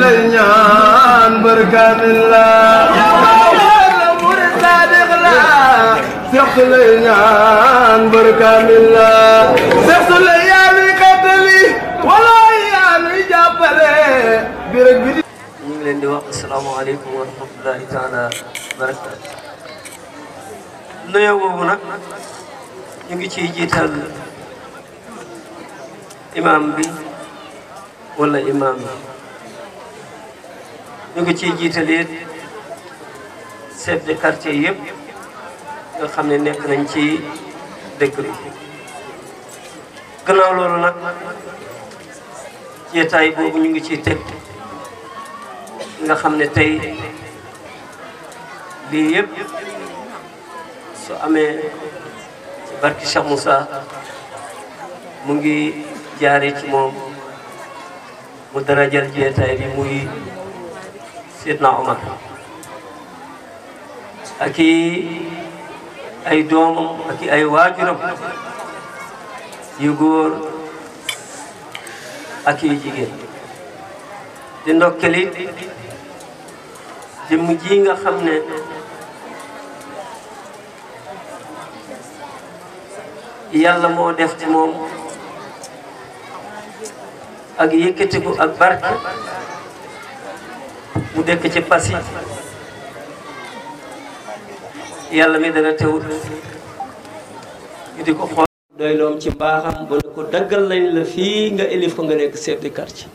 Suleymaan barkamil la yàlla murid sadiq la Cheikh Suleymaan barkamil la Cheikh Suleymaan katali wala yaa jàppale bi rek bi ñu ngi leen di wax asalaamaaleykum wa rahmatullahi taala wa barakaatu nuyoo boobu nag ñu ngi ciy jiital imam bi wala imam bi ñu ngi ciy jiital it chef de quartier yëpp nga xam ne nekk nañ ci dëkk bi gannaaw loolu nag jeetaay boobu ñu ngi ciy teg nga xam ne tey lii yëpp su amee ci barki Cheikh Moussa mu ngi jaare ci moom mu darajal jeetaay bi muy Seydina Omar ak ay doomam ak ay waajuram yu góor ak yu jigéen di ndokkeli jëmm ji nga xam ne yàlla moo def ci moom ak yëkkatiku ak barke mu dëkk ci Passy yàlla mi dana teewut ñu di ko xool doy loom ci mbaaxam ba ne ko daggal lañ la fii nga élif ko nga nekk chef de quartier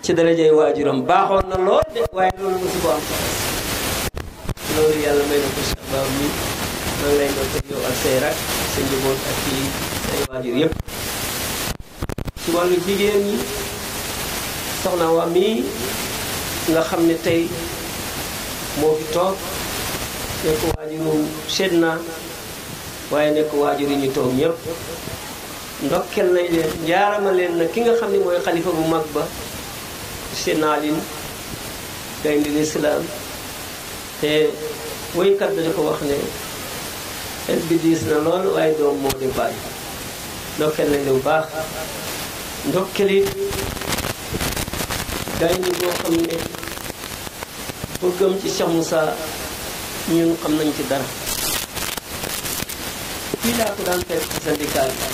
ci darajay waajuram baaxoon na lool de waaye loolu mosu ko am loolu yàlla may na ko Cheikh Ba mi maa ngi lay doon teg yow ak say rak sa njaboot ak ci say waajur yëpp ci wàllu jigéen ñi soxna waa mii nga xam ne tey moo fi toog nekk waajuru Seydina waaye nekk waajur yi ñu toog ñëpp ndokkel nañ leen njaarama leen na ki nga xam ne mooy xalifa bu mag ba Seydina Alioune gaynde l'islam te woykat dañu ko wax ne el bi diis na lool waaye doom moo di bàyyi ndokkel nañ leen bu baax ndokkeli gaynde boo xam ne bëggam ci Cheikh Moussa ñun xam nañ ci dara fii laa ko daan fekk ci syndicat bi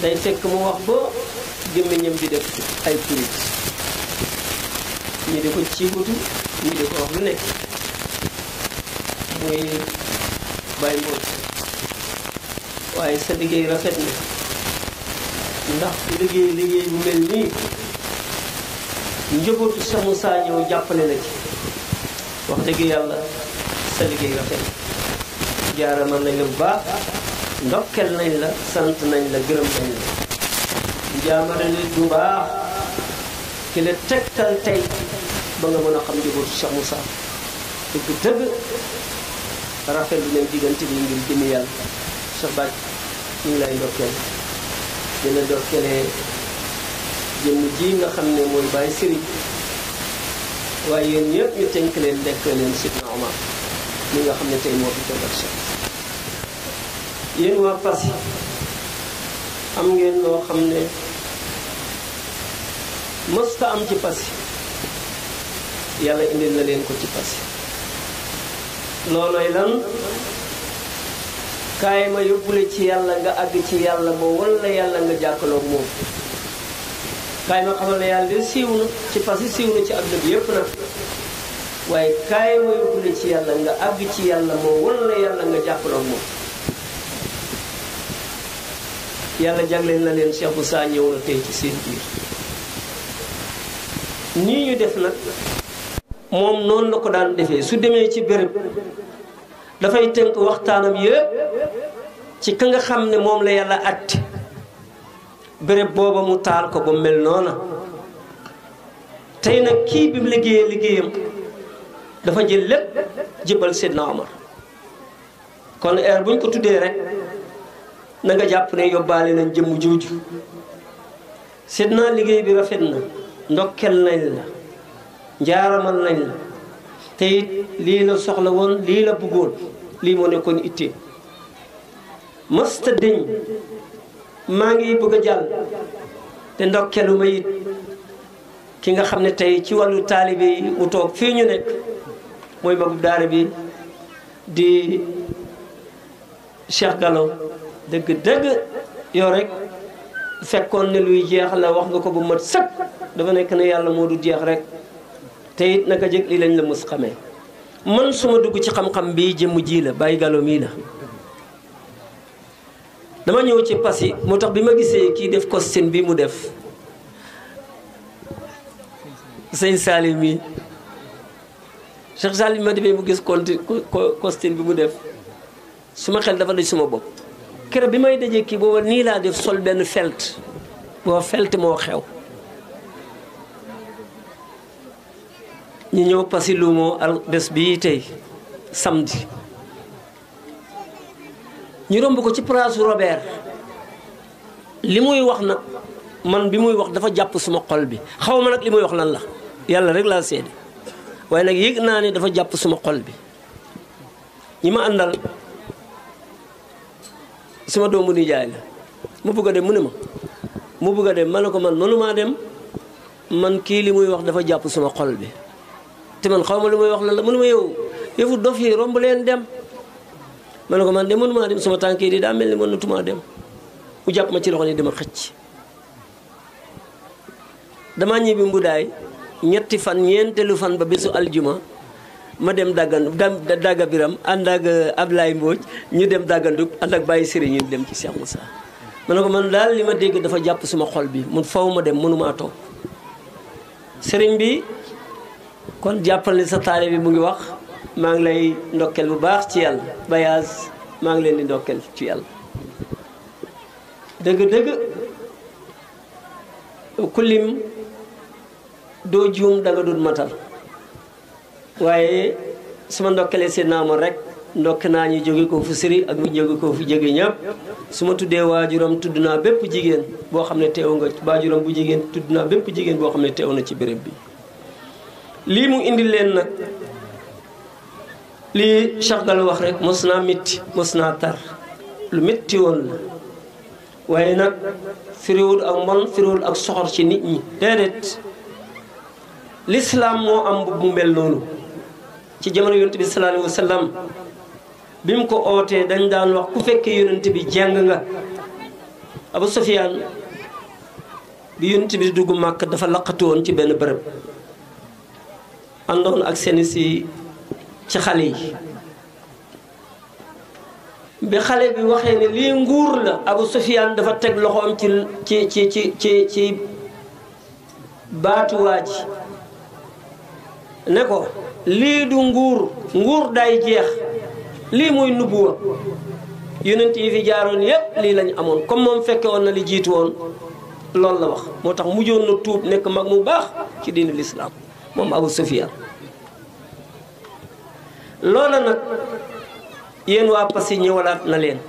day fekk mu wax ba gémmiñam di def ay purit ñi di ko ciibutu ñi di ko wax lu nekk muy bàyyi mboot waaye sa liggéey rafet na ndax liggéey bu mel nii njabootu Cheikh Moussa ñëw jàppale la ci wax dëgg yàlla sa liggéey rafet jaaramal nañ la bu baax ndokkel nañ la sant nañ la gërëm nañ la jaamale nit bu baax ki la tegtal tey ba nga mën a xam njabootu Cheikh Moussa dëgg rafet lu nañ diggante bi ngir jëmi yàlla sa baaj ñu ngi lay ndokkeel dina ndokkelee jëmm ji nga xam ne mooy bàyyi sëriñ waaye yéen ñëpp ñu tënk leen lekk leen Seydina Omar mi nga xam ne tey moo fi toogal Cheikh yéen waa Passy am ngeen loo xam ne mësta am ci Passy yàlla indil na leen ko ci Passy loolooy lan kaay ma yóbbule ci yàlla nga àgg ci yàlla ba walla yàlla nga jàkkaloog moom kaay ma xamal ne yàlla de siiw na ci Passy siiw na ci àdduna bi yépp nag waaye kaay ma yóbbule ci yàlla nga àgg ci yàlla moo walla yàlla nga jàkkaloog moom yàlla jagleel na leen Cheikh Moussa ñëw na tey ci seen biir nii ñu def nag moom noonu la ko daan defee su demee ci béréb dafay tënk waxtaanam yëpp ci ka nga xam ne moom la yàlla atti béréb booba mu taal ko ba mel noona tey nag kii bi mu liggéeyam dafa jël lépp jëbal Seydina Omar kon heure buñ ko tuddee rek na nga jàpp ne yóbbaale nañ jëmm jooju Seydina liggéey bi rafet na ndokkel nañ la njaaramal nañ la te it lii la soxla woon lii la bëggoon lii moo nekkoon ittee mësta deñ maa ngi bëgg a jàll te ndokkeelu ma it ki nga xam ne tey ci wàllu taalibe yi mu toog fii ñu nekk mooy magub daara bi di Cheikh Gallo dëgg-dëgg yow rek fekkoon ne luy jeex la wax nga ko bu mat sëkk dafa nekk ne yàlla moo du jeex rek te it naka jëg lii lañ la mës xamee man suma dugg ci xam-xam bi jëmm ji la Baye Gallo mii la dama ñëw ci Passy moo tax bi ma gisee kii def costume bi mu def sëñ Salim mi Cheikh Salim ma defee mu gis costume bi mu def suma xel dafa daj suma bopp keroog bi may dajee kii booba nii laa def sol benn felt boo felt moo xew ñu ñëw Passy luumoo al bés bii tey samedi ñu romb ko ci place Robert li muy wax nag man bi muy wax dafa jàpp suma xol bi xaw ma nag li muy wax lan la yàlla rek laa seede waaye nag yëg naa ne dafa jàpp suma xol bi ñi ma àndal suma doomu nijaay la mu bëgg a dem mu ne ma mu bëgg a dem ma ne ko man mënumaa dem man kii li muy wax dafa jàpp suma xol bi te man xaw ma li muy wax lan la mu ne ma yow yëfu dof yi romb leen dem ma ne ko man de mënumaa dem suma tànk yi di daa mel ni mënatumaa dem mu jàpp ma ci loxo ni dama xëcc dama ñibbi Mbudaay ñetti fan ñeenteelu fan ba bésu aljuma ma dem dagga biram ànd ak Ablaye Mbodj ñu dem dàggandu ànd ak Baye Serigne ñu dem ci Cheikh Moussa ma ne ko man daal li ma dégg dafa jàpp suma xol bi mun faw ma dem mënumaa toog Serigne bi kon jàppal ni sa taale bi mu ngi wax maa ngi lay ndokkel bu baax ci yàlla bayaas maa ngi leen di ndokkel ci yàlla dëgg-dëgg ku lim doo juum danga dul matal waaye suma ndokkelee seen naama rek ndokk naa ñu jóge ko fu sëri ak ñu jóge ko fu jóge ñëpp su ma tuddee waajuram tudd naa bépp jigéen boo xam ne teew nga waajuram bu jigéen tudd naa bépp jigéen boo xam ne teew na ci béréb bi lii mu indi leen nag lii Cheikh Gallo wax rek mos naa métti mos naa tar lu métti woon la waaye nag firiwul ak mbon firiwul ak soxor ci nit ñi déedéet l'islam moo am bu mel noonu ci jamono yonent bi sallallahu alayhi wa sallam bi mu ko ootee dañ daan wax ku fekkee yonent bi jàng nga Abu Sufyaan bi yonent bi dugg Màkk dafa laqatu woon ci benn bërëb àndoon ak seeni si ci xale yi bi xale bi waxee ne lii nguur la Abu Sufyaan dafa teg loxoom ci baatuwaa ji ne ko lii du nguur day jeex lii muy nubuwa yonent yi fi jaaroon yépp lii lañ amoon comme moom fekke woon na li jiitu woon loolu la wax moo tax mujjoon na tuub nekk mag mu baax ci diinu lislaam moom Abu Sufyaan loola nag yéen waa Passy ñëwalaat na leen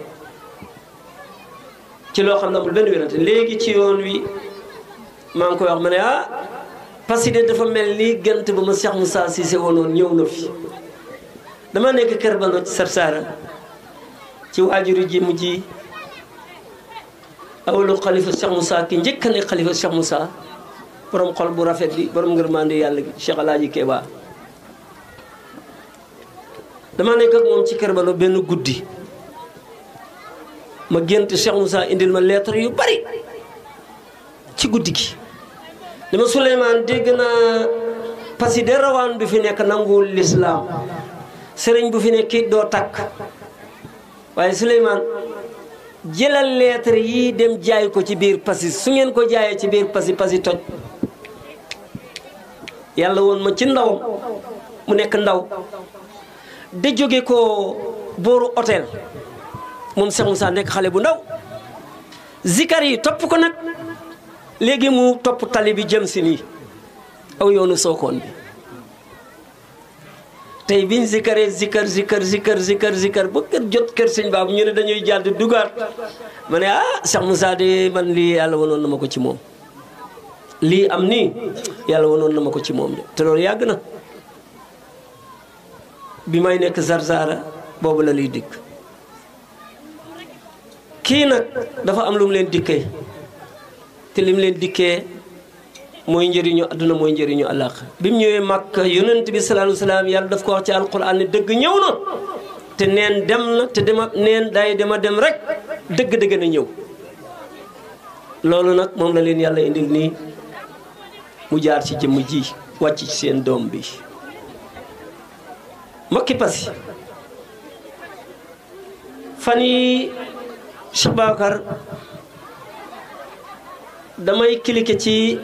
ci loo xam ne amul benn wérante léegi ci yoon wi maa ngi koy wax ma ne Passy de dafa mel ni gant ba ma Cheikh Moussa Cissé wonoon ñëw na fi dama nekk kër ba ci Sarsara ci waajuri ji mu ji awalu xalifa Cheikh Moussa ki njëkk a nekk xalifa Cheikh Moussa borom xol bu rafet bi borom ngërmande yàlla gi Cheikh Alaaji Keba dama nekk ak moom ci kër ba benn guddi ma gént Cheikh Moussa indil ma lettre yu bari ci guddi gi dama Souleymane dégg naa Passy de rawaan bi fi nekk nanguwul lislaam sëriñ bu fi nekk it doo takk waaye Souleymane jëlal lettre yi dem jaay ko ci biir Passy su ngeen ko jaayee ci biir Passy toj yàlla woon ma ci ndawam mu nekk ndaw de jóge ko booru hôtel moom Cheikh Moussa nekk xale bu ndaw zikar yi topp ko nag léegi mu topp tali bi jëm si nii aw yoonu Sokone bi tey biñ zikaree zikar ba kër jot kër sëñ Baabu ñu ne dañuy jàdd dugaat ma ne Cheikh Moussa de man lii yàlla wanoon na ma ko ci moom lii am nii yàlla wanoon na ma ko ci moom de te loolu yàgg na bi may nekk Sarsara boobu la luy dikk kii nag dafa am lu mu leen dikkee te lim leen dikkee mooy njëriñu àdduna mooy njëriñu àllaax bi mu ñëwee Makka yonent bi sallallahu alayhi wa sallam yàlla daf ko wax ci alquran ne dëgg ñëw na te neen dem na te neen day dema dem rek dëgg-dëgg na ñëw loolu nag moom la leen yàlla indil nii mu jaar ci jëmm ji wàcc ci seen doom bi mbokki Passy fan yi Cheikh Bakar damay cliquer ci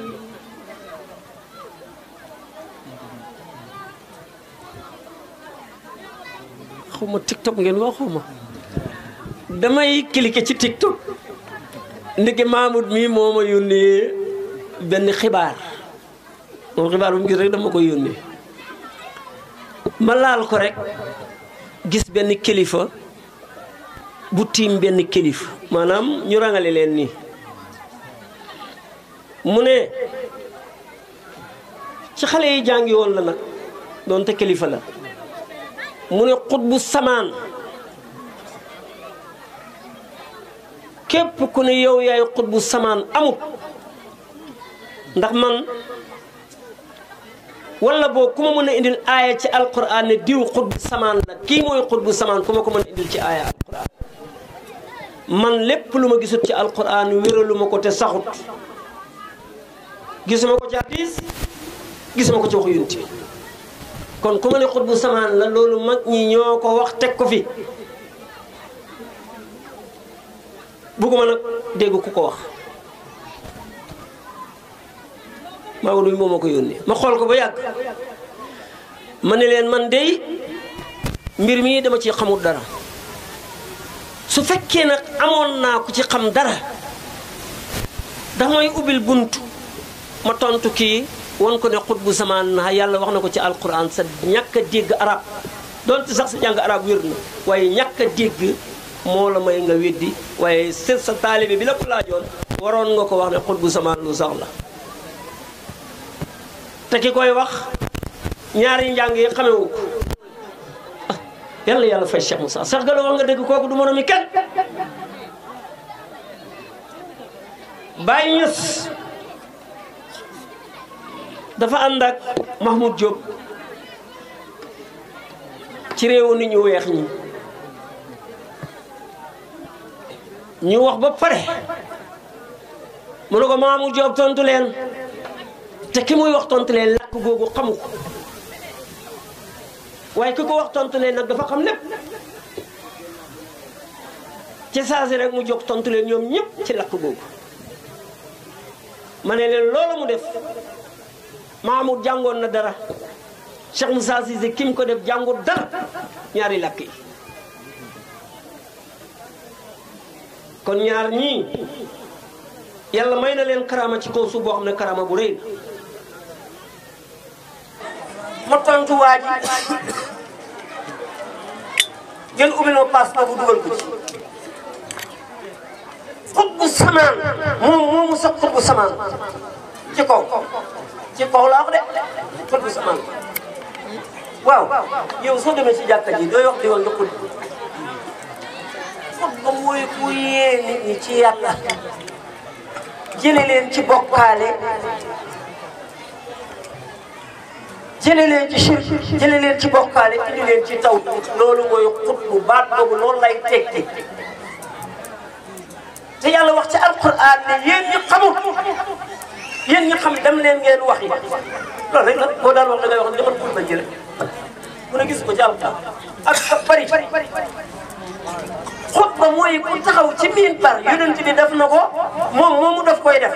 xawma TikTok ngeen wax xawma damay cliquer ci TikTok ndeke Mahmoud mii moo ma yónnee benn xibaar moom xibaar bu mu gis rek dama koy yónnee ma laal ko rek gis benn kilifa bu tiim benn kilifa maanaam ñu rangale leen nii mu ne ci xale yi jàngi woon la nag doonte kilifa la mu ne xutbu samaan képp ku ne yow yaay xutbu samaan amut ndax man wala boo ku ma mën a indil aaya ci alquran ne diw xutbu samaan la kii mooy xutbu samaan ku ma ko mën a indil ci aaya alquran man lépp lu ma gisut ci alquran wéralu ma ko te saxut gisuma ko ci hadiis gisuma ko ci waxu yonent bi kon ku ma ne xutbu samaan la loolu mag ñi ñoo ko wax teg ko fi bugguma nag dégg ku ko wax Maodo bi moo ma ko yónnee ma xool ko ba yàgg ma ne leen man dey mbir mi dama ci xamul dara su fekkee nag amoon naa ku ci xam dara ndax mooy ubbil bunt ma tontu kii won ko ne xutbu samaan na yàlla wax na ko ci alquran sa ñàkk a dégg arab doonte sax sa jàng arab wér na waaye ñàkk a dégg moo la may nga weddi waaye seet sa taalibe bi la ko laajoon waroon nga ko wax ne xutbu samaan lu sax la te ki koy wax ñaari njàng yi xamewu ko yàlla fay Cheikh Moussa sax ga la wax nga dégg kooku du moromi kenn Baye Niass dafa ànd ak Mahmoud Diop ci réewu nit ñu weex ñi ñu wax ba pare mu ne ko Mahmoud Diop tontu leen te ki muy wax tontu leen làkk googu xamu ko waaye ki ko wax tontu leen nag dafa xam lépp ci saasi rek mu jóg tontu leen ñoom ñëpp ci làkk googu ma ne leen loolu mu def Mahmoud jàngoon na dara Cheikh Moussa Cissé kim ko def jàngut dara ñaari làkk yi kon ñaar ñii yàlla may na leen karama ci kaw suuf boo xam ne karama bu rëy ma tontu waa ji ngeen ubbil ma paas boobu dugal ko ci xutbu samaan moomu sax xutbu samaan ci kaw laa wax de xutbu samaan waaw yow soo demee ci jàkka ji dooy wax di nga xutbu xutba mooy ku yee nit ñi ci yàlla jële leen ci bokkaale jële leen ci shirk jële leen ci bokkaale indi leen ci taw loolu mooy xutbu baat boobu loolu lay tekki te yàlla wax ci alquran ne yéen ñi xamul yéen ñi xam dem leen ngeen wax yi loolu rek la boo daan wax da ngay wax ne demal xutba ji rek mu ne gis ko ci alquran ak bari xutba mooy ku taxaw ci miin par yonent bi def na ko moomu daf koy def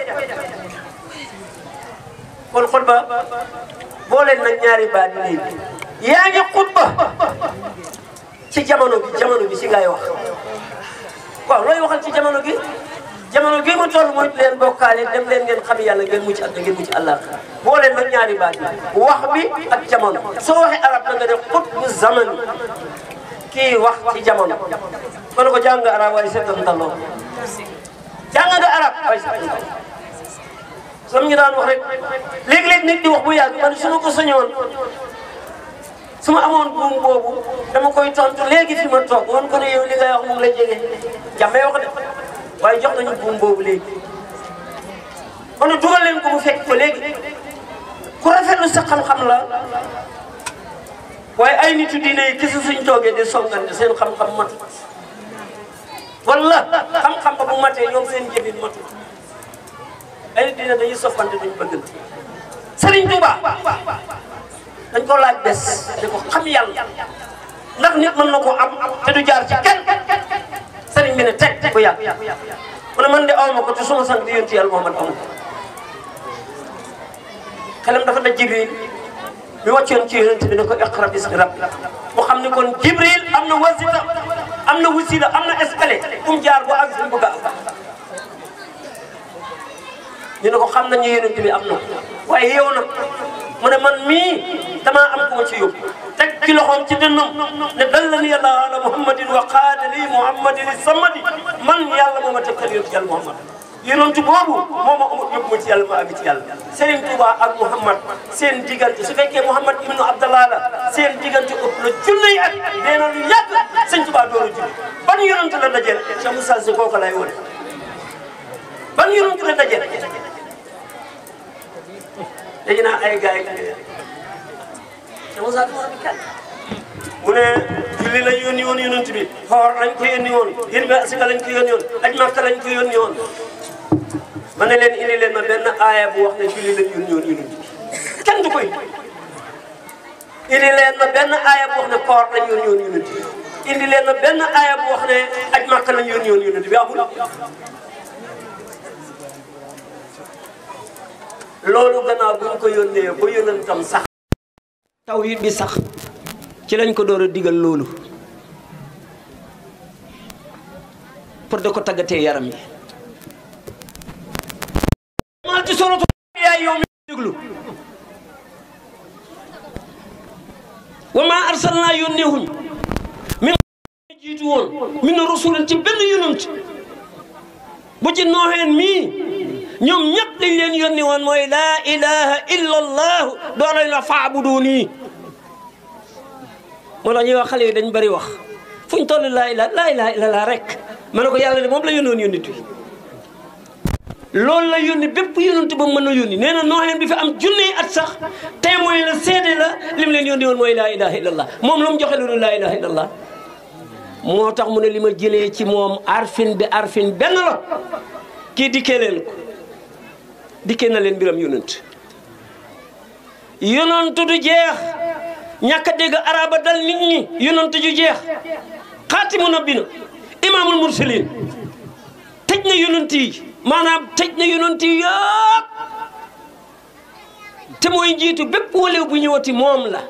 kon xutba boo leen nag ñaari baat yi léegi yaa ngi xutba ci jamono bi si ngay wax waaw looy waxal ci jamono gi mu toll mooy leen bokkaale dem leen ngeen xam yàlla ngeen mucc àdduna ngeen mucc àllaax boo leen nag ñaari baat yi wax bi ak jamono soo waxee arab na nga def xutbu zaman kii wax ci jamono ma ne ko jàng nga arab waaye seetantaloo jàng nga arab waaye seetantaloo sam ñu daan wax rek léeg-léeg nit di wax bu yàgg man su ma ko sañoon su ma amoon buum boobu dama koy tontu léegi fi ma toog woon ko ne yow li ngay wax moom la jege jàmmee wax de waaye jox nañu buum boobu léegi kon dugal leen ko mu fekk ko léegi ku rafetlu sa xam-xam la waaye ay nitu diine yi kese suñ toogee di songante seen xam-xam matut wala xam-xam ba bu matee ñoom seen jëfin matut ay nit diine dañuy soppante duñ bëgg na Serigne Touba dañ ko laaj bés di ko xam yàlla ndax nit mën na ko am te du jaar ci kenn Serigne bi ne teg ko yàgg mu ne man de aw ma ko te suma sang di yonti yàlla Muhammad amu xelam dafa daj Jibril bi wàccoon ci yonent bi ne ko iqra bismi rabbik mu xam ne kon Jibril am na wasila am na wasila am na escalier fu mu jaar boo àgg fi mu bëgg a am ñu ne ko xam nañu yonent bi am na waaye yow nag mu ne man mii damaa am ku ma ci yóbbu teg ci loxoom ci dënnam ne dallani yàlla ala muhammadin wa qaadali muhammadin samadi man yàlla moo ma tegtal yonent yàlla muhammad yonent boobu moo ma yóbbu ma ci yàlla ma àgg ci yàlla Serigne Touba ak Muhammad seen diggante su fekkee Muhammad ibnu Abdallah la seen diggante ëpp na junniy at nee na lu yàgg Sëñ Touba door a julli ban yonent la dajeel Cheikh Moussa Sy kooku lay wone ban yonent la dajeel léegi naa ay gars yi Cheikh Moussa du war a kenn mu ne julli lañ yónni woon yonent bi xoor lañ ko yónni woon yéen bi asika lañ ko yónni woon aj Makka lañ ko yónni woon ma ne leen indi leen ma benn aaya bu wax ne julli lañ yónni woon yonent bi kenn du koy indi leen ma benn aaya bu wax ne koor lañ yónni woon yonent bi indi leen ma benn aaya bu wax ne aj Makka lañ yónni woon yonent bi amul loolu gannaaw bu ñu ko yónnee ba yonentam sax tawhid bi sax ci lañ ko door a digal loolu pour de ko tàggatee yaram yi mal ci solo yaay yow mi déglu wa ma arsalna yónneewuñ min jiitu woon min rasulin ci benn yonent bu ci nooxeen mii ñoom ñëpp dañ leen yónni woon mooy laa ilaha illa allah doo lañ la faabuduni moo tax ñuy wax xale yi dañ bëri wax fuñ toll laa ilaha illa allah rek ma ne ko yàlla de moom la yónnoon yónnit wi loolu la yónni bépp yónnit ba mën a yónni nee na nooxeen bi fi am junney at sax témoin la seede la lim leen yónni woon mooy laa ilaha illa allah moom lu mu joxe loolu laa ilaha illa allah moo tax mu ne li ma jëlee ci moom arfin bi arfin benn la kii dikkee leen ko dikkee na leen mbiram yonent yonent du jeex ñàkk a dégg araba dal nit ñi yonent ju jeex xaatimu nabina imaamul mursalin tëj na yonent yi maanaam tëj na yonent yi yëpp te mooy njiitu bépp walew bu ñëwati moom la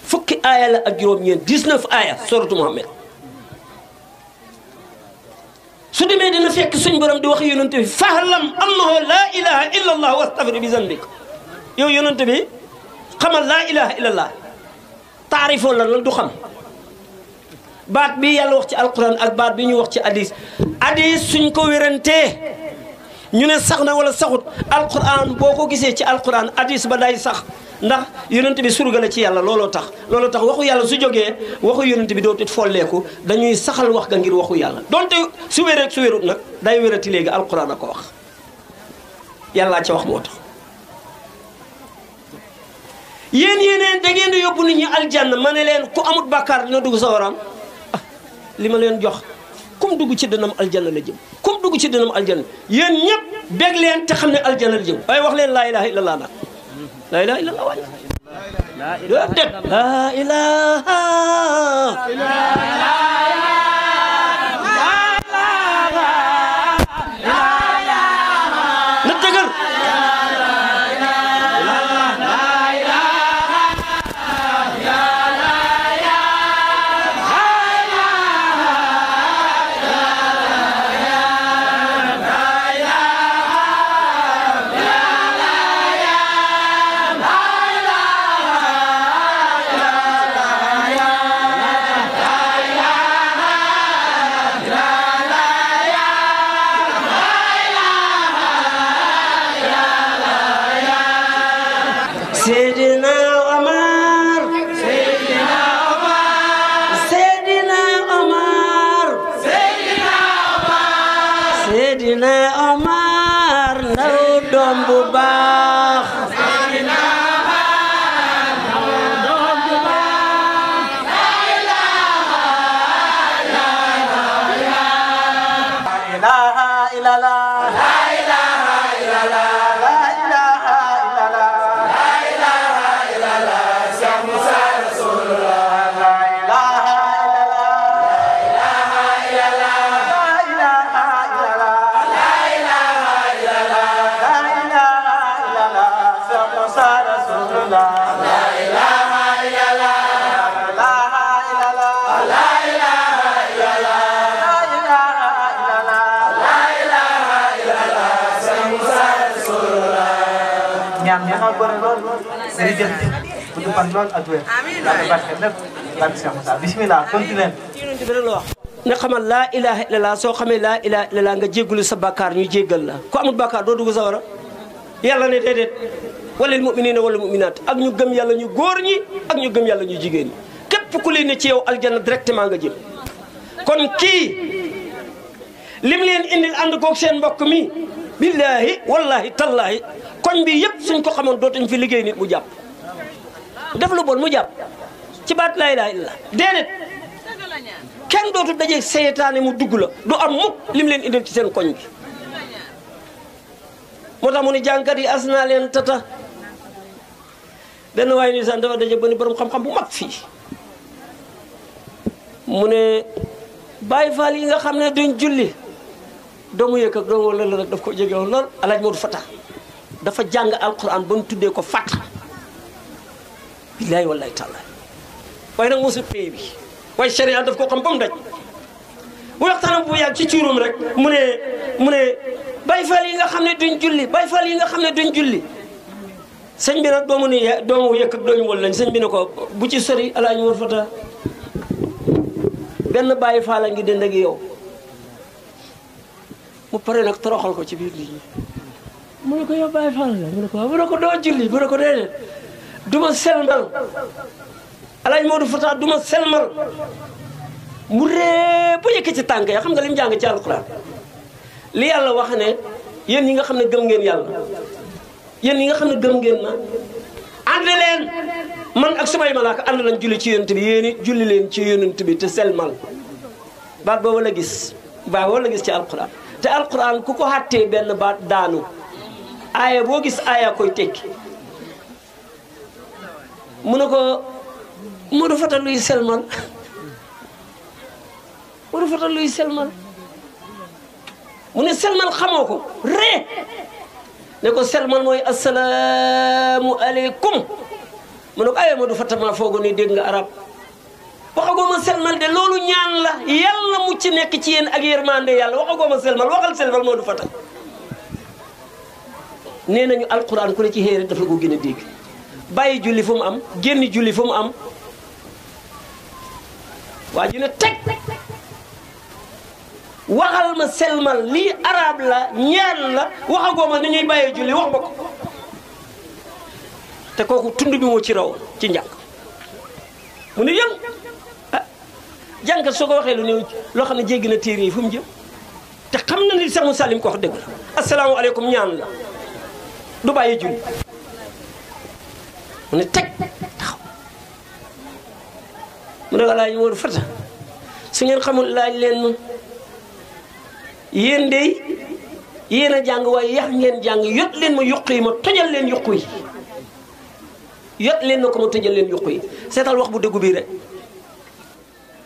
fukki aaya la ak juróom-ñeent 19 aaya suratu Muhammad su demee dina fekk suñ borom di wax yonent bi fahlam annahu laa ilaha illa allah wastaghfir bi zanbik yow yonent bi xamal laa ilaha illa allah taarifoon la du xam baat bi yàlla wax ci alquran ak baat bi ñu wax ci hadis suñ ko wérantee ñu ne sax na wala saxut alquran boo ko gisee ci alquran hadis ba day sax ndax yonent bi surga la ci yàlla looloo tax waxu yàlla su jógee waxu yonent bi dootul folleeku dañuy saxal wax ga ngir waxu yàlla donte su wéree su wérut nag day wérati léegi alquran a ko wax yàllaa ca wax moo tax yéen da ngeen di yóbbu nit ñi aljanna ma ne leen ku amut bàkkaar dina dugg sa waram li ma leen jox kum dugg ci dënam aljanna la jëm kum dugg ci dënam aljanna yéen ñëpp bég leen te xam ne aljanna la jëm waaye wax leen laa ilaha illallah nag laa ilaha illallah waay déet laa ilaha na dëgër doom bu baax bismillah continue ne xamal laa ilaha illallah soo xamee laa ilaha illallah nga jéggulu sa bàkkaar ñu jéggal la ku amul bàkkaar doo dugg sawara yàlla ne déedéet walil muminina wal muminat ak ñu gëm yàlla ñu góor ñi ak ñu gëm yàlla ñu jigéen ñi képp ku leen ne ci yow aljanna directement nga jëm kon kii lim leen indil ànd koog seen mbokk mi billahi wallahi tallahi koñ bi yëpp suñ ko xamoon dootuñ fi liggéey nit mu jàpp def lu bon mu jàpp ci baat laa ilaaha illa déedéet kenn dootu dajeeg seytaane mu dugg la du am mukk lim leen indil ci seen koñ bi moo tax mu ne jàngkat yi as naa leen tata benn waaye ni sax dafa daje ba ni borom xam-xam bu mag fii mu ne Baay Faal yi nga xam ne duñ julli doomu yëkk ak doomu la rek daf ko jege woon lool alaaj Moodu Fata dafa jàng alquran ba mu tuddee ko Fata billaahi wallaahi taala waaye nag mosu pay bi waaye sharia daf ko xam ba mu daj bu waxtaanam bu yàgg ci cuurum rek mu ne Baay Faal yi nga xam ne duñ julli Baay Faal yi nga xam ne duñ julli sëñ bi nag doomu ni doomu yëkk ak doomu wol lañ sëñ bi ne ko bu ci sori alaaj Moodu Fata benn Baay Faal a ngi dend ak yow mu pare nag toroxal ko ci biir nit ñi mu ne ko yow Baay Faal la mu ne ko waaw mu ne ko doo julli mu ne ko déedéet duma selmal alaaj Moodu Fata duma selmal mu ree ba yëkk ci tànk ya xam nga li mu jàng ci alquran li yàlla wax ne yéen ñi nga xam ne gëm ngeen yàlla yéen ñi nga xam ne gëm ngeen ma ànd leen man ak samay malaaka ànd nañ julli ci yonent bi yéen it julli leen ci yonent bi te selmal baat boobu la gis ci alquran te alquran ku ko xàttee benn baat daanu aaya boo gis aaya koy tekki mu ne ko Moodu Fata luy selmal Moodu Fata luy selmal mu ne selmal xamoo ko ree ne ko selmal mooy asalaamu aleykum mu ne ko aye Moodu Fata maa foogo ni dégg nga arab waxagooma selmal de loolu ñaan la yàlla mu ci nekk ci yéen ak yërmande yàlla waxagooma selmal waxal selmal Moodu Fata nee nañu alquran ku ne ci xéere daf la ko gën a dégg bàyyi julli fu mu am génn julli fu mu am waa ji ne teg waxal ma selmal lii arab la ñaan la waxagooma ni ñuy bàyyee julli wax ma ko te kooku tund bi moo ci raw ci njàng mu ne yëng jàngat soo ko waxee lu néew loo xam ne jéggi na téere yi fu mu jëm te xam na ni sax mu salim ko wax dëgg la asalaamaaleykum ñaan la du bàyyi julli mu ne teg taxaw mu ne alaaj Moodu Fata su ngeen xamul laaj leen ma yéen de yéen a jàng waaye yax ngeen jàng yot leen ma yuq yi ma tojal leen yuq yi yot leen na ko ma tojal leen yuq yi seetal wax bu dëggu bii rek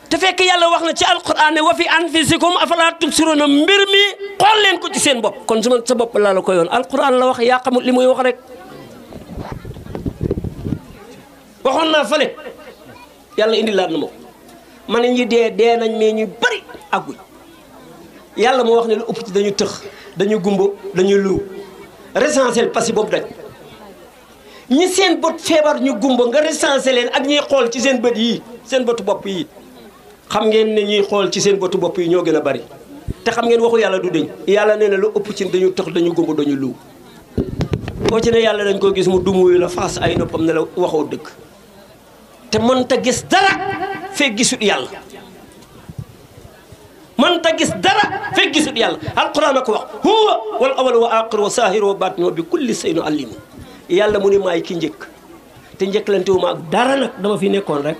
te fekk yàlla wax na ci alquran ne wa fi anfusikum afala tubsiruna mbir mi xool leen ko ci seen bopp kon su ma sa bopp laa la ko yoon alquran la wax yaa xamul li muy wax rek waxoon naa fële yàlla indi laat na ma ma ne ñi dee nañ mais ñu bari agguñ yàlla moo wax ne lu ëpp ci dañu tëx dañu gumbo dañu lu recensé parce que boobu daj ñi seen bët feebar ñu gumbo nga recensé leen ak ñiy xool ci seen bët yii seen bëtu bopp yi xam ngeen ne ñuy xool ci seen bëtu bopp yi ñoo gën a bari te xam ngeen waxu yàlla du deñ yàlla nee na lu ëpp ci dañu tëx dañu gumbo dañu lu boo ci ne yàlla dañ ko gis mu dumuyu la faas ay noppam ne la waxoo dëgg te mënta gis dara fee gisut yàlla man ta gis dara fekk gisut yàlla alquran a ko wax huwa wal awwal wa aaxir wa saahir wa baatin wa bi kulli shay'in alim yàlla mu ne maay ki njëkk te njëkkalante wu ma ak dara nag dama fi nekkoon rek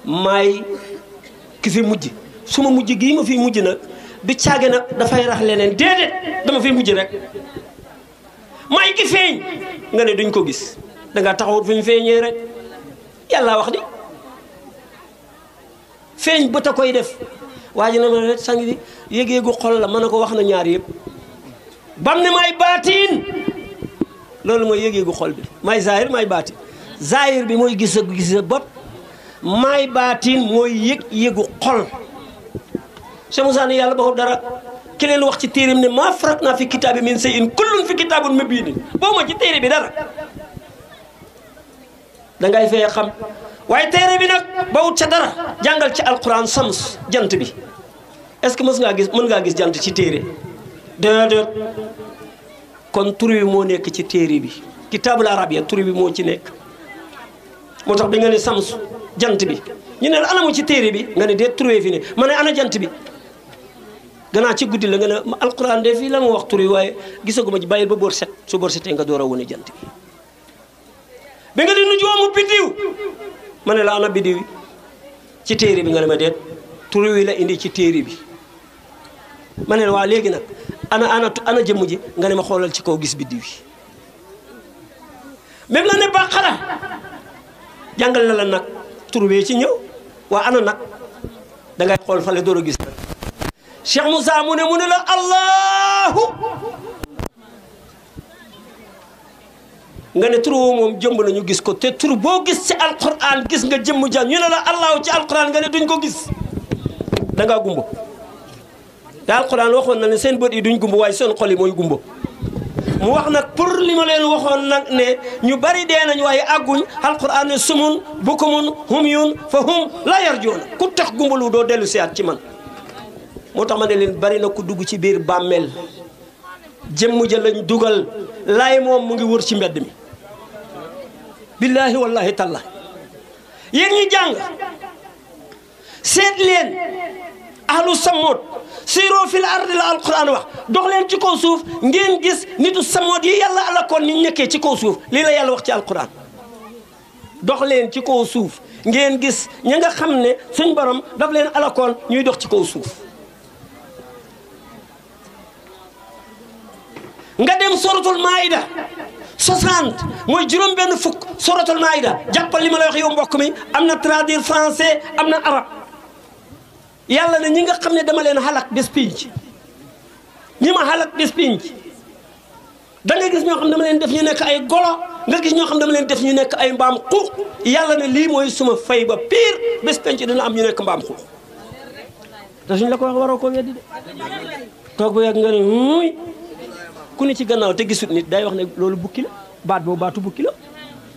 maay ki fi mujj suma mujj gii ma fi mujj nag du caage nag dafay rax leneen déedéet dama fi mujj rek maay ki feeñ nga ne duñ ko gis dangaa taxawut fu ñu feeñee rek yàlla wax di feeñ bët a koy def waa ji na ma ne sang bi yëg-yëgu xol la mën na ko wax na ñaar yëpp bam ne maay baatiin loolu mooy yëg-yëgu xol bi maay zahir maay baatin zahir bi mooy gis a bopp maay baatin mooy yëg-yëgu xol Cheikh Moussa ne yàlla baxul dara ki leen wax ci téeram ne maa farat naa fi kitaabi min shay'in kullun fi kitaabun mubiin boo ma ci téere bi dara dangay fee xam waaye téere bi nag bawut ca dara jàngal ci alquran sams jant bi est-ce que mën ngaa gis jant ci téere déedéet kon tur bi moo nekk ci téere bi kitaabul arabiya tur bi moo ci nekk moo tax bi nga ne sams jant bi ñu ne la anamu ci téere bi nga ne déet tur fi ne ma ne ana jant bi gannaaw ci guddi la nga ne alquran de fii la ma wax tur yi waaye gisaguma ci bàyyil ba boor set su boor setee nga door a wone jant bi nga di nujoomu biddiw ma ne la ana biddiw ci téere bi nga ne ma déet tur wi la indi ci téere bi ma ne la waa léegi nag ana jëmm ji nga ne ma xoolal ci kaw gis biddiw yi même la ne baqara jàngal na la nag tur wi ci ñëw waa ana nag dangay xool fale door a gis nag Cheikh Moussa mu ne la allahu nga ne tur woo moom jëmb nañu gis ko te tur boo gis ci alquran gis nga jëmm jaan ñu ne la allahu ci alquran nga ne duñ ko gis da ngaa gumba te alquran waxoon na ne seen bët yi duñ gumba waaye seen xol yi mooy gumba mu wax nag pour li ma leen waxoon nag ne ñu bari dee nañ waaye àgguñ alquran ne sumun bukumun humyun fa hum la yarjuuna ku tax gumbalu doo dellu siyaat ci man moo tax ma ne leen bari na ku dugg ci biir bàmmeel jëmm ja lañ dugal laay moom mu ngi wër ci mbedd mi billaahi wallahi tallahi yéen ñi jàng seet leen ahlu samoot siiroo fil ardi la alquran wax dox leen ci kaw suuf ngeen gis nitu samoot yi yàlla alakoon ni nekkee ci kaw suuf lii la yàlla wax ci alquran dox leen ci kaw suuf ngeen gis ña nga xam ne suñ borom daf leen alakoon ñuy dox ci kaw suuf nga dem suratul maida 60 mooy juróom benn fukk suratul maida jàppal li ma lay wax yow mbokk mi am na traduire français am na arab yàlla ne ñi nga xam ne dama leen xalak bés pinc ñi ma xalak bés pinc da nga gis ñoo xam ne dama leen def ñu nekk ay golo nga gis ñoo xam ne dama leen def ñu nekk ay mbaam xuux yàlla ne lii mooy suma fay ba pire bés pinc dina am ñu nekk mbaam xuux te suñ la ko wax waroo ko weddi de toog ba yàgg nga ne muy ku ne ci gannaaw te gisut nit day wax ne loolu bukki la baat boobu baatu bukki la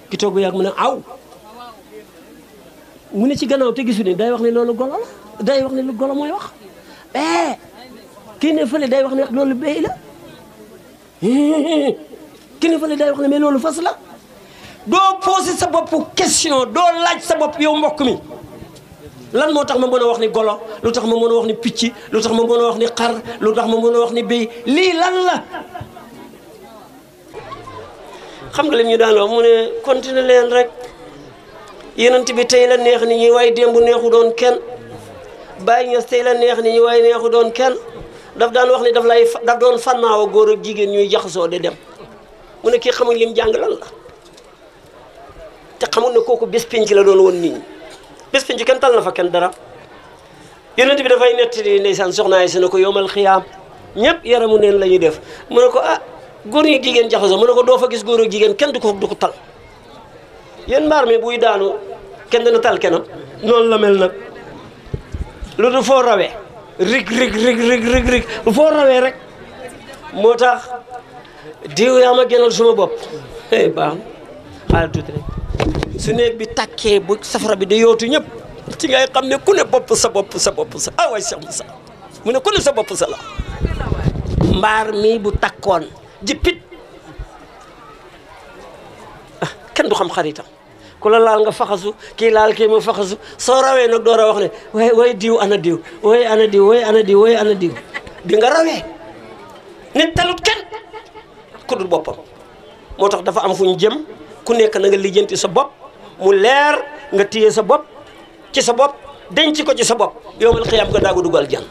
ki toog ba yàgg mu ne aw mu ne ci gannaaw te gisut nit day wax ne loolu golo la day wax ne lu golo mooy wax kii ne fële day wax ne loolu béy la kii ne fële day wax ne mais loolu fas la doo posé sa bopp question doo laaj sa bopp yow mbokk mi lan moo tax ma mën a wax ni golo lu tax ma mën a wax ni picc lu tax ma mën a wax ni xar lu tax ma mën a wax ni béy lii lan la xam nga lim ñu daan wax mu ne continuer leen rek yenent bi tey la neex nit ñi waaye démb neexu doon kenn Baye Niass tey la neex nit ñi waaye neexu doon kenn daf daan wax ni daf doon fannaawa góor ak jigéen ñuy jaxasoo di dem mu ne kii xamuñ lim jàng lan la te xamul ne kooku bés penc la doon woon nit ñi bés penc kenn tal na fa kenn dara yonent bi dafay nettali ndeysaan soxna ay si ne ko yowmal xiyaam ñëpp yaramu neen la ñuy def mu ne ko ah góor ñi jigéen jaxasoo mu ne ko doo fa gis góor ak jigéen kenn du ko tal yéen mbaar mi buy daanu kenn dina tal kenam noonu la mel nag lu du foo rawee rig lu foo rawee rek moo tax diw yaa ma gënal suma bopp baax na xaaral tuuti rek su néeg bi tàkkee bu safara bi da yootu ñëpp ci ngay xam ne ku ne bopp sa ah waay Cheikh Moussa mu ne ku ne sa bopp sa la mbaar mi bu takkoon jippit kenn du xam xaritam ku la laal nga faxasu kii laal kii mu faxasu soo rawee nag door a wax ne way diw ana diw way ana diw way ana diw way ana diw bi nga rawee nit talut kenn ku dul boppam moo tax dafa am fu ñu jëm ku nekk na nga lijjanti sa bopp mu leer nga téye sa bopp ci sa bopp denc ko ci sa bopp yowmal xiyaam nga daagu dugg aljanna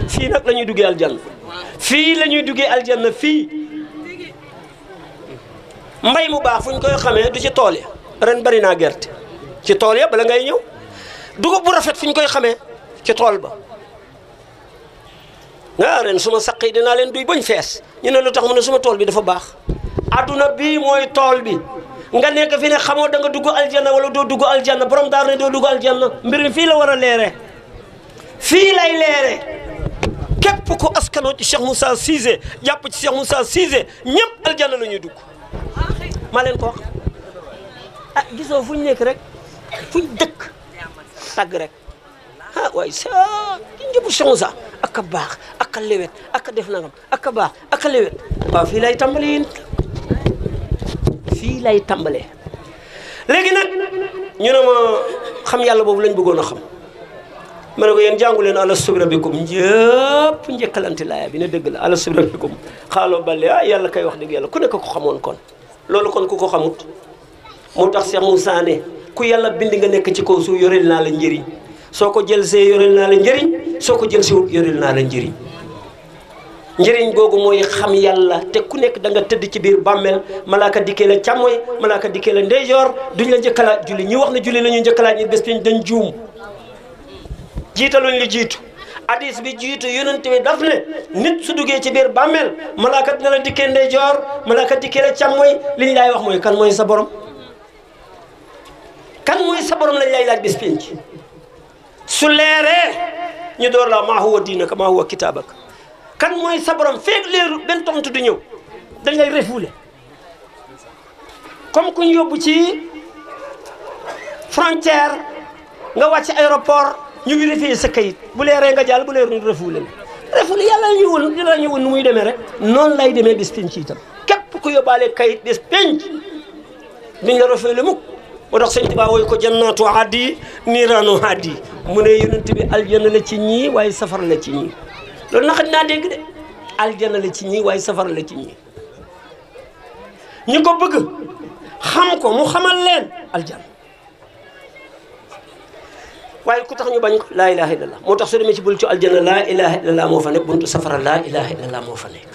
fii nag la ñuy duggee aljanna fii la ñuy duggee aljanna fii mbay mu baax fu ñu koy xamee du ci tool ya ren bari naa gerte ci tool ya bala ngay ñëw dugub bu rafet fu ñu koy xamee ci tool ba nga ren suma saq yi dinaa leen duy bañ fees ñu ne lu tax mu ne suma tool bi dafa baax adduna bii mooy tool bi nga nekk fi ne xamoo da nga dugg aljanna wala doo dugg aljanna borom daar ne doo dugg aljanna mbir mi fii la war a leere fii lay leere képp ku askanoo ci Cheikh Moussa Cissé jàpp ci Cheikh Moussa Cissé ñëpp aljanna la ñuy dugg maa leen ko wax ah gisoo fu ñu nekk rek fu ñu dëkk tàgg rek ah waaye sa ki njëbu Cheikh Moussa ak a baax ak a lewet ak a def nangam ak a baax ak a lewet waaw fii lay tàmbali yéen fii lay tàmbalee léegi nag ñu ne ma xam yàlla boobu lañ bëggoon a xam ma ne ko yéen jàngu leen alastu bi rabbikum ñëpp njëkkalante laaya bi ne dëgg la alastu bi rabbikum xaaloo balle ah yàlla kay wax dëgg yàlla ku nekk ko xamoon kon loolu kon ku ko xamut moo tax Cheikh Moussa ne ku yàlla bind nga nekk ci kaw suuf yoreel naa la njëriñ soo ko jël see yoreel naa la njëriñ soo ko jël si wut yoreel naa la njëriñ njëriñ googu mooy xam yàlla te ku nekk da nga tëdd ci biir bàmmeel malaaka dikkee la càmmoy malaaka dikkee la ndeyjoor duñ la njëkkalaat julli ñi wax ne julli la ñuy njëkkalaat ñi bés dañ juum jiitaluñ li jiitu hadis bi jiitu yonent bi daf ne nit su duggee ci biir bàmmeel malaaka dina la dikkee ndeyjoor malaaka dikkee la càmmoy liñ laay wax mooy kan mooy sa borom kan mooy sa borom lañ lay laaj bés penc su leeree ñu door la maa huwa diinaka maa huwa kitaabaka kan mooy sa borom feeg leeru benn tontu du ñëw dañ lay refoulé comme ku ñu yóbbu ci frontière nga wàcc aéroport ñu vérifié sa kayit bu leeree nga jàll bu leeru ñu refoulé la refoulé yàlla la ñuy woon yàlla la ñuy woon nu muy demee rek noonu lay demee bis penc itam képp ku yóbbaale kayit bis penc duñ la refoulé mukk moo tax sëñ Tuubaa wooy ko jannatu hadi niiraanu hadi mu ne yonent bi aljanna la ci ñii waaye safara la ci ñii loolu naka dinaa dégg de aljanna la ci ñii waaye safara la ci ñii ñu ko bëgg xam ko mu xamal leen aljanna waaye ku tax ñu bañ ko laa ilaha illallah moo tax soo demee ci buntu aljanna laa ilaha illallah moo fa nekk buntu safara laa ilaha illallah moo fa nekk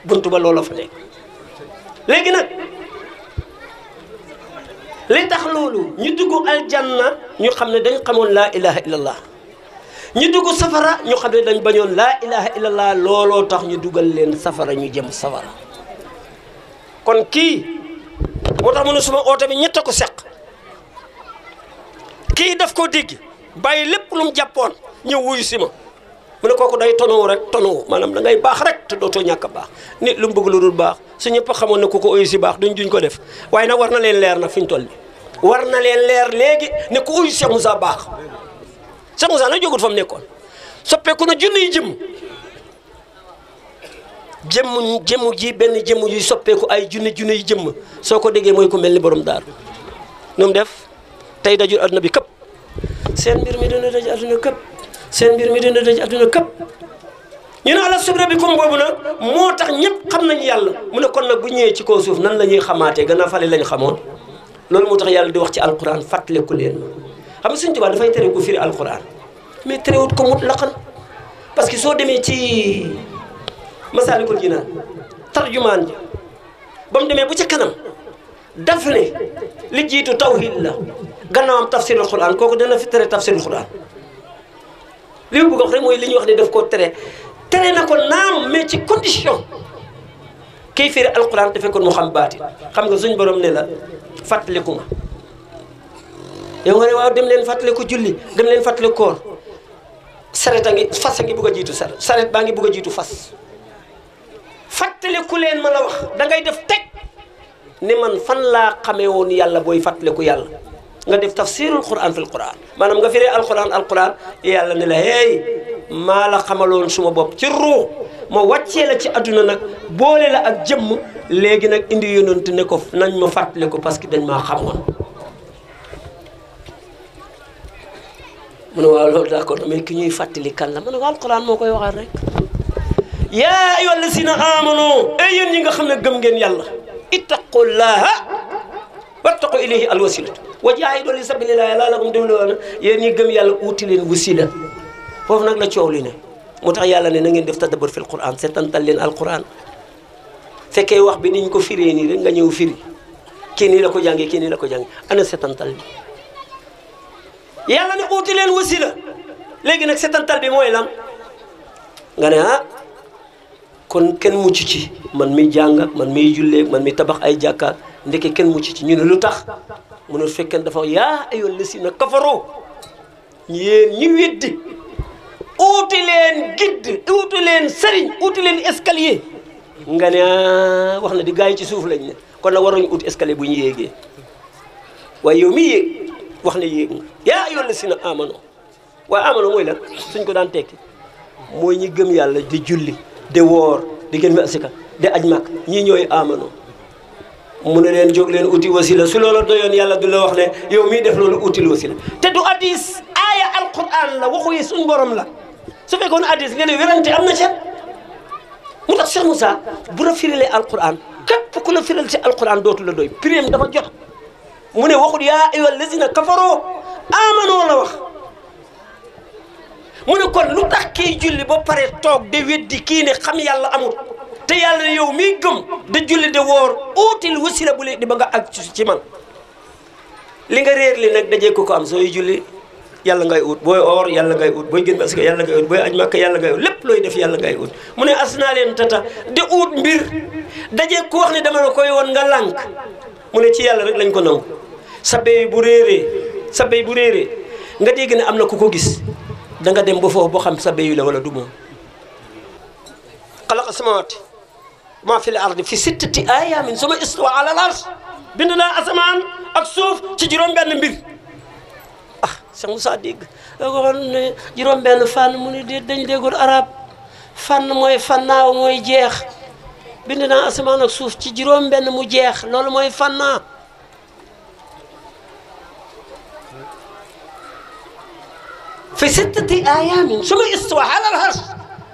buntu ba loola fa nekk léegi nag li tax loolu ñu dugg aljanna ñu xam ne dañ xamoon laa ilaha illallah ñu dugg safara ñu xam ne dañ bañoon laa ilaha illallah looloo tax ñu dugal leen safara ñu jëm safara kon kii moo tax mu ne suma oote bi ñett a ko seq kii daf koo dégg bàyyi lépp lu mu jàppoon ñëw wuyu si ma mu ne kooku day tonowu rek tonowu maanaam da ngay baax rek te dootoo ñàkk a baax nit lu mu bëgg lu dul baax su ñëpp a xamoon ne ku ko uyu si baax duñ ko def waaye nag war na leen leer nag fi ñu toll nii war na leen leer léegi ne ku uyu Cheikh Moussa baax Cheikh Moussa nag jógut fa mu nekkoon soppeeku na junni yi jëmm ji benn jëmm yuy soppeeku ay junni yi jëmm soo ko déggee mooy ku mel ni borom daaru nu mu def tey dajul adduna bi këpp seen mbir mi dina daj adduna këpp seen mbir mi dina daj adduna këpp ñu ne alastu bi rabbikum boobu nag moo tax ñëpp xam nañu yàlla mu ne kon nag bu ñëwee ci kaw suuf nan la ñuy xamaatee gannaaw fale lañ xamoon loolu moo tax yàlla di wax ci alquran fàttaliku leen xam nga Sëñ Tuubaa dafay tere ku firi alquran mais terewut ko mutlaqan parce que soo demee ci Masaalikul Jinaan tarjumaan ji ba mu demee bu ca kanam daf ne li jiitu tawhid la gannaawam tafsirul quran kooku dana fi tere tafsirul quran li mu bëgg wax rek mooy li ñuy wax ne daf koo tere na ko naam mais ci condition kii firi alquran te fekkoon mu xam baati xam nga suñ borom ne la fàttaliku ma yow nga ne waaw dem leen fàttaliku julli dem leen fàttaliku koor saret a ngi fas a ngi bugg a jiitu saret baa ngi bugg a jiitu fas fàttaliku leen ma la wax da ngay def teg ni man fan laa xamee woon yàlla booy fàttaliku yàlla nga def tafsirul quran fil quran maanaam nga firee alquran yàlla ne la hey maa la xamaloon suma bopp ci ruux ma wàccee la ci adduna nag boole la ak jëmm léegi nag indi yonent ne ko nañ ma fàttali ko parce que dañ maa xamoon mu ne waaw loolu d'accord mais ki ñuy fàttali kan la ma ne ko alquran moo koy waxaat rek yaa ayyuha allazina amanu ay yéen ñi nga xam ne gëm ngeen yàlla ittaqullaha wattaqu ilayhi alwasilatu wa jaahidu li sabilillahi la'allakum tuflihun yéen ñi gëm yàlla uuti leen wasila foofu nag la coow li ne moo tax yàlla ne na ngeen def tadabbur fil quran seetantal leen alquran fekkee wax bi niñ ko firee nii rek nga ñëw firi kii nii la ko jàngee kii nii la ko jàngee ana seetantal bi yàlla ne uuti leen wasila léegi nag seetantal bi mooy lan nga ne ah kon kenn mucc ci man miy jàng man miy jullee man miy tabax ay jàkka ndeke kenn mucc ci ñu ne lu tax mu ne fekkee dafa yaa ayyuhal lazina kafaru yéen ñi weddi uuti leen guide uuti leen sëriñ uuti leen escalier nga ne wax na di gars yi ci suuf lañ ne kon nag waruñu ut escalier bu ñu yéegee waaye yow mi yéeg wax ne yéeg nga yaa ayyuhal lazina amanu waaye amanu mooy lan suñ ko daan tekki mooy ñi gëm yàlla di julli di woor di gën mi asika di aj màkk ñii ñooy amanu mu ne leen jóg leen uti wasila su loola doyoon yàlla du la wax ne yow mii def loolu util wasila te du hadis aaya alquran la waxu yi suñ borom la su fekkoon hadis nga ne wérante am na ca mu tax Cheikh Moussa bu la firilee alquran képp ku la firal ci alquran dootu la doy prime dafa jot mu ne waxul yaa ayyuhal lazina kafaroo amanoo la wax mu ne kon lu tax kii julli ba pare toog de weddi kii ne xam yàlla amul te yàlla yow miy gëm de julli de woor uutil wasila bu lee di ba nga ak ci man li nga réer li nag dajee ko am sooy julli yàlla ngay ut booy oor yàlla ngay ut booy gën parce que yàlla ngay ut booy aj makka yàlla ngay ut lépp looy def yàlla ngay ut mu ne as naa leen tata de ut mbir dajee ku wax ne dama la koy woon nga lànk mu ne ci yàlla rek lañ ko nangu sa béy bu réeree nga dégg ne am na ku ko gis da nga dem ba foofu boo xam sa béyu la wala du moom xalaqa samawati maa fi l ardi fi sittati ayamin suma istawa ala al arsh bind naa asamaan ak suuf ci juróom-benn mbir ah Cheikh Moussa dégg da ko waxoon ne juróom-benn fànn mu ne dañ déggul arab fànn mooy fannaaw mooy jeex bind naa asamaan ak suuf ci juróom-benn mu jeex loolu mooy fannaa fi sittati ayamin suma istawa ala al arsh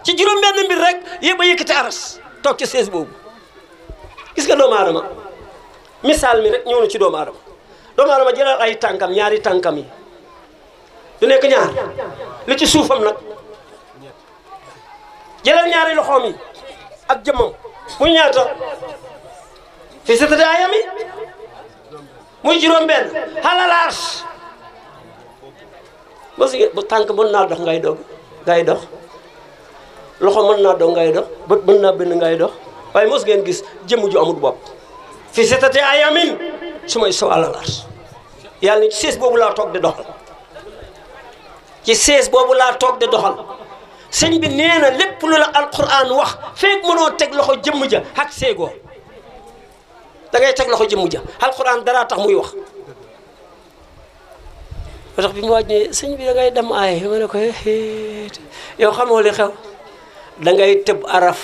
ci juróom-benn mbir rek yëpp a yëkkati aras toog ci sees boobu gis nga doomu aadama misaal mi rek ñëw na ci doomu aadama jëlal ay tànkam ñaari tànkam yi du nekk ñaar li ci suufam nag jëlal ñaari loxoom yi ak jëmmam muy ñaata fi sittati ayamin muy juróom-benn ala al arsh mos bu tànk mën naa dox ngay dox loxo mën naa dox ngay dox bët mën naa bind ngay dox waaye mos ngeen gis jëmm ju amul bopp fi sittati ayamin su may sow alal arsh yàlla ni ci sees boobu laa toog di doxal ci sees boobu laa toog di doxal sëñ bi nee na lépp lu la alquran wax feeg mënoo teg loxo jëmm ja ak seegoo da ngay teg loxo jëmm ja alquran dara tax muy wax ba tax bi mu waaj ne sëñ bi da ngay dem aay ma ne ko yow xamoo li xew da ngay tëb araf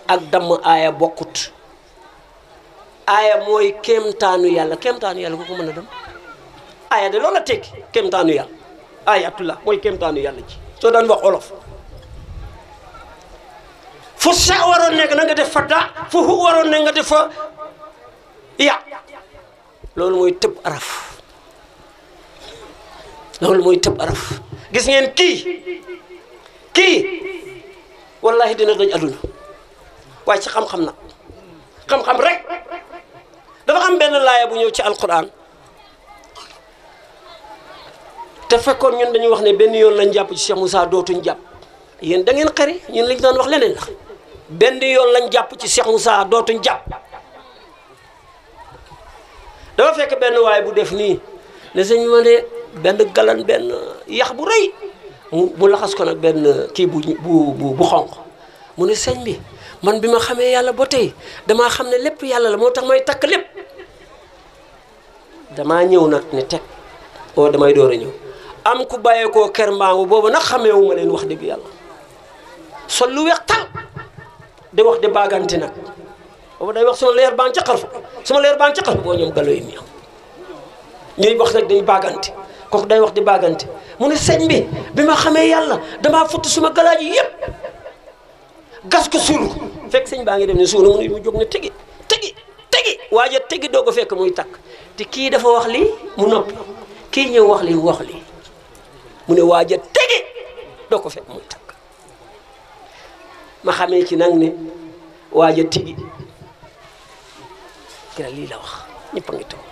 ak damm aaya bokkut aaya mooy kéemtaanu yàlla ku ko mën a dem aaya de loolu la tekki kéemtaanu yàlla ayatullah mooy kéemtaanu yàlla ci soo daan wax olof fu sa waroon nekk na nga def fa da fu hu waroon ne nga def fa ya loolu mooy tëb araf gis ngeen kii wallahi dina daj aduna waaye ci xam-xam nag xam-xam rek dafa am benn laaya bu ñëw ci alquran te fekkoon ñun dañuy wax ne benn yoon lañ jàpp ci Cheikh Moussa dootuñ jàpp yéen da ngeen xëri ñun liñ doon wax leneen la benn yoon lañ jàpp ci Cheikh Moussa dootuñ jàpp dafa fekk benn waay bu def nii ne sëñ ma ne benn galan benn yax bu rëy mu laxas ko nag benn kii bu xonq mu ne sëñ bi man bi ma xamee yàlla ba tey damaa xam ne lépp yàlla la moo tax may takk lépp damaa ñëw nag ne teg damay door a ñëw am ku bàyyeekoo kër mbaangu boobu nag xameewu ma leen wax dëgg yàlla sol lu weex tal di wax di baagante nag boobu day wax sama leer baa ngi ca xarfu sama leer baa ngi ca xarfu boo ñoom galo yi mi ñuy wax nag dañuy baagante kooku day wax di baagante mu ne sëñ bi ma xamee yàlla damaa futti suma galaaj yi yëpp gas ko suul ko fekk sëñ baa ngi dem ne suuna mu jóg ne tegi waaja tegi doo ko fekk muy takk te kii dafa wax lii mu noppi kii ñëw wax lii mu wax lii mu ne waaja tegi doo ko fekk muy takk ma xamee ci nag ne waaja tigi kii lii la wax ñëpp a ngi toog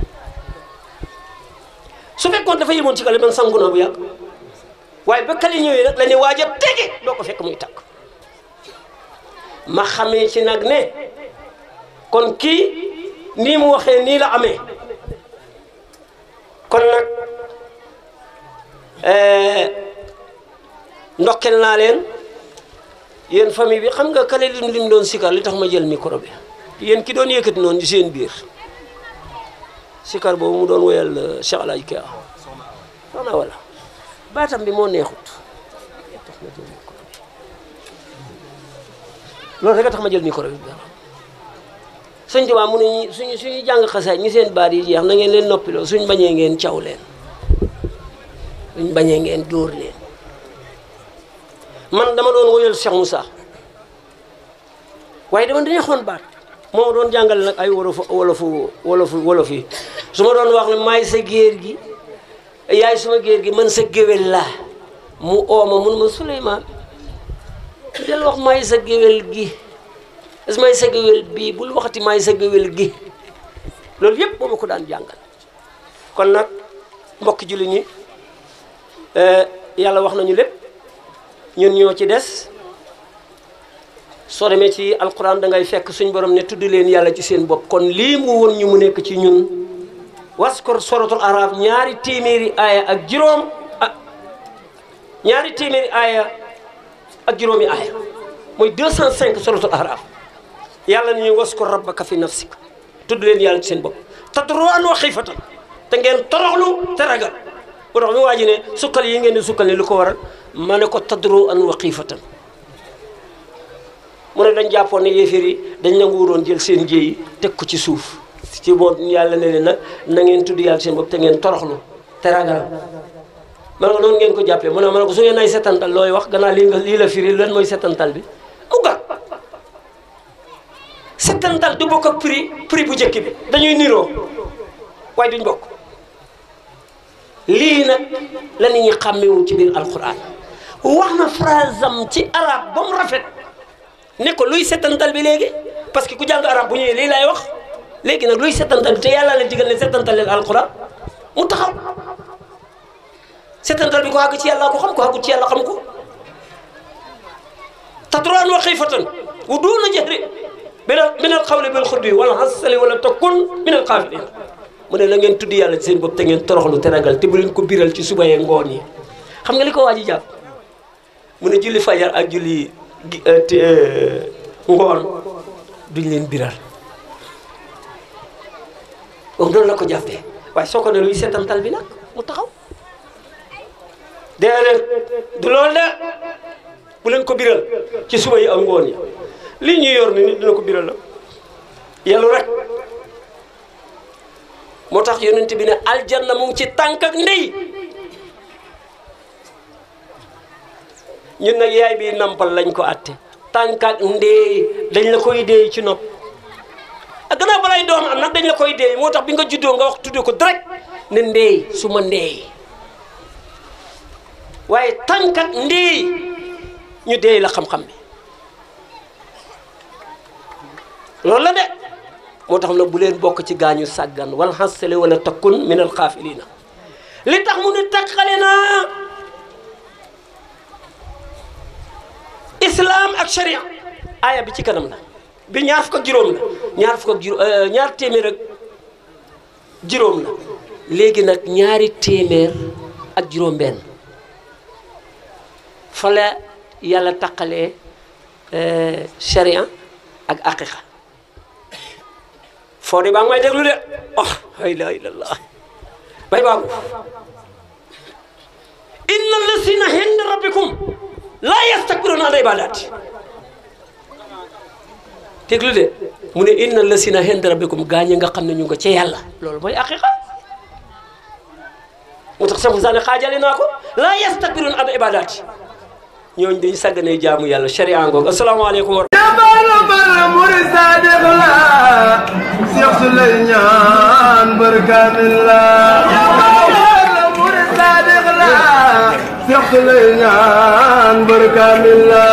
su fekkoon dafa yemoon ci kale man sangu naa bu yàgg waaye ba kale ñëwee nag la ne waaja tegi doo ko fekk muy takk ma xamee ci nag ne kon kii nii mu waxee nii la amee kon nag ndokkel naa leen yéen famille bi xam nga kale lim doon sikar li tax ma jël micro bi yéen ki doon yëkkati noonu ci seen biir sikar boobu mu doon woyal Cheikh Alaaji Ka soxna wala baatam bi moo neexut tax ma jël micro bi loolu rek a tax ma jël micro bi sëñ Tuubaa mu ne suñu jàng xasaay ñi seen baat yi jeex na ngeen leen noppiloo suñ bañee ngeen caw leen suñ bañee ngeen dóor leen man dama doon woyal Cheikh Moussa waaye dama dañuy xoon baat moo doon jàngale nag ay wolof yi su ma doon wax ne maay sa géer gi yaay suma géer gi man sa géwél laa mu ooma mun ma Souleymane del wax maay sa géwél gi est-ce may sa géwél bii bul waxati maay sa géwél gi loolu yëpp moo ma ko daan jàngal kon nag mbokki julli ñi yàlla wax nañu lépp ñun ñoo ci des soo demee ci alquran da ngay fekk suñ borom ne tudd leen yàlla ci seen bopp kon lii mu woon ñu mu nekk ci ñun waskor suratul araf ñaari téeméeri aaya ak juróom ñaari téeméeri aaya ak juróomi aaya mooy 205 suratul araf yàlla ni ñuy waskor rabbaka fi nafsika tudd leen yàlla ci seen bopp tadruan wa xiifatan te ngeen toroxlu te ragal bu tax mi waa ji ne sukkal yi ngeen di sukkal ne lu ko waral ma ne ko tadruan wa xiifatan mu ne dañ jàppoon ne yéeféer yi dañ nangu wuroon jël seen jéey teg ko ci suuf ci boo yàlla ne leen nag na ngeen tudd yàlla seen bopp te ngeen toroxlu te ragal man nga noonu ngeen ko jàppee mu ne ma ne ko su ngeen ay setantal looy wax gannaaw lii la firi lan mooy setantal bi mu gàtt setantal du bokk ak prix bu njëkk bi dañuy niroo waaye duñ bokk lii nag la nit ñi xàmmewu ci biir alquran wax na phrase am ci arab ba mu rafet ne ko luy setantal bi léegi parce que ku jàng arab bu ñëwee lii lay wax léegi nag luy setantal bi te yàlla la digal ne setantal leen alquran mu taxaw setantal bi ko xàgg ci yàlla ko xam ko xàggu ci yàlla xam ko tadruan wa xiifatan wa duuna jahri min al qawli bil xudwi wala hasali wala takun min al xaafilin mu ne na ngeen tudd yàlla ci seen bopp te ngeen toroxlu te ragal te bu leen ko biral ci suba yee ngoon yi xam nga li ko waa ji jàpp mu ne julli fajar ak julli ngoon duñ leen biral wax noonu la ko jàppee waaye soo ko ne luy seetantal bi nag mu taxaw déedéet du loolu de bu leen ko biral ci suba yi ak ngoon yi lii ñuy yor ni nit dina ko biral la yàlla rek moo tax yonent bi ne aljanna mu ngi ci tànk ak ndey ñun nag yaay bi nampal lañ ko àtte tànk ak ndey dañ la koy dee ci nopp ak gannaaw balay doom am nag dañ la koy dee moo tax bi nga juddoo nga wax tuddee ko direct ne ndey su ma ndey waaye tànk ak ndey ñu dee la xam-xam bi loolu la de moo tax nag bu leen bokk ci gaañu sàggan wala xasale wala takkun min al xaafilina li tax mu ne takkale naa islam ak sharia aaya bi ci kanam la bi ñaar fukk ak juróom la ñaar téeméer ak juróom la léegi nag ñaari téeméer ak juróom benn fa la yàlla taqalee sharia ak aqiqa foo de baa ngi may déglu de oh la ilaha illallah bay baabu inna allasina inda rabbikum la yastakbiruna an ibadati teglu de mu ne inna lasina inda rabbikum gaañ nga xam ne ñu nga ca yàlla loolu mooy aqiqa moo tax sama saane xaajale naa ko laa yastakbirun an ibadaati ñooñu dañu sàgganee jaamu yàlla sharia ngoog asalaamaaleykum wa murid sadiq la Cheikh Souleymane barkamil la murid sadiq la Cheikh Souleymane barkamil la